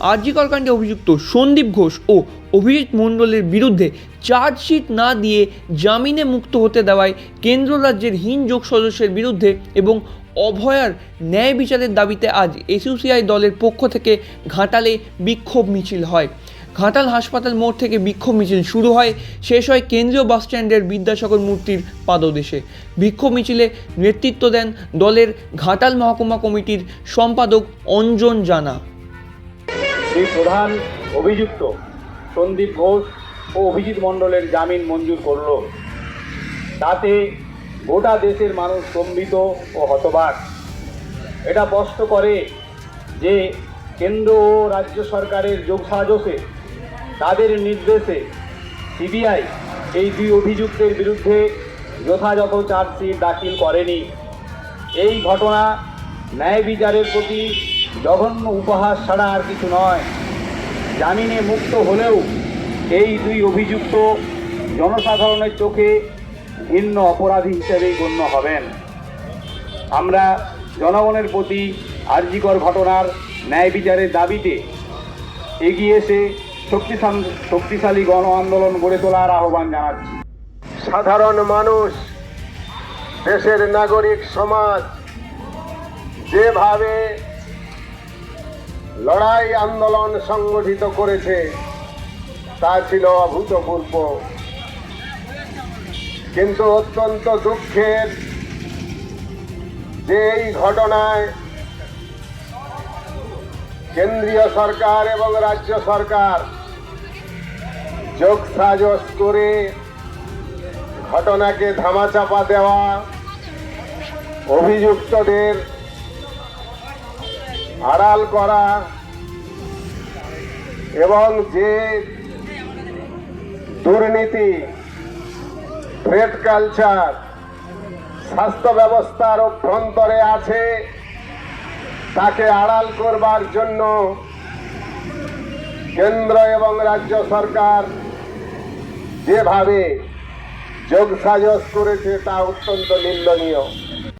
আর.জি. কর কাণ্ডে অভিযুক্ত সন্দীপ ঘোষ ও অভিজিৎ মণ্ডলের বিরুদ্ধে চার্জশিট না দিয়ে জামিনে মুক্ত হতে দেওয়ায় কেন্দ্র রাজ্যের হীন যোগ সদস্যের বিরুদ্ধে এবং অভয়ার ন্যায় বিচারের দাবিতে আজ এসইউসিআই দলের পক্ষ থেকে ঘাটালে বিক্ষোভ মিছিল হয়। ঘাটাল হাসপাতাল মোড় থেকে বিক্ষোভ মিছিল শুরু হয়, শেষ হয় কেন্দ্রীয় বাসস্ট্যান্ডের বিদ্যাসাগর মূর্তির পাদদেশে। বিক্ষোভ মিছিলে নেতৃত্ব দেন দলের ঘাটাল মহকুমা কমিটির সম্পাদক অঞ্জন জানা। এই প্রধান অভিযুক্ত সন্দীপ ঘোষ ও অভিজিৎ মণ্ডলের জামিন মঞ্জুর করল। তাতে গোটা দেশের মানুষ স্তম্ভিত ও হতবাক। এটা স্পষ্ট করে যে কেন্দ্র ও রাজ্য সরকারের যোগসাজশে তাদের নির্দেশে সিবিআই এই দুই অভিযুক্তের বিরুদ্ধে যথাযথ চার্জশিট দাখিল করেনি। এই ঘটনা ন্যায় বিচারের প্রতি জঘন্য উপহাস ছাড়া আর কিছু নয়। জামিনে মুক্ত হলেও এই দুই অভিযুক্ত জনসাধারণের চোখে ভিন্ন অপরাধী হিসেবেই গণ্য হবেন। আমরা জনগণের প্রতি আর.জি. কর ঘটনার ন্যায় বিচারের দাবিতে এগিয়ে এসে শক্তিশালী গণ আন্দোলন গড়ে তোলার আহ্বান জানাচ্ছি। সাধারণ মানুষ, দেশের নাগরিক সমাজ যেভাবে লড়াই আন্দোলন সংগঠিত করেছে তা ছিল অভূতপূর্ব, কিন্তু অত্যন্ত দুঃখের যে এই ঘটনায় কেন্দ্রীয় সরকার এবং রাজ্য সরকার যোগসাজশ করে ঘটনাকে ধামাচাপা দেওয়া, অভিযুক্তদের আড়াল করা এবং যে দুর্নীতি, থ্রেট কালচার স্বাস্থ্য ব্যবস্থার অভ্যন্তরে আছে তাকে আড়াল করবার জন্য কেন্দ্র এবং রাজ্য সরকার যেভাবে যোগসাজশ করেছে তা অত্যন্ত নিন্দনীয়।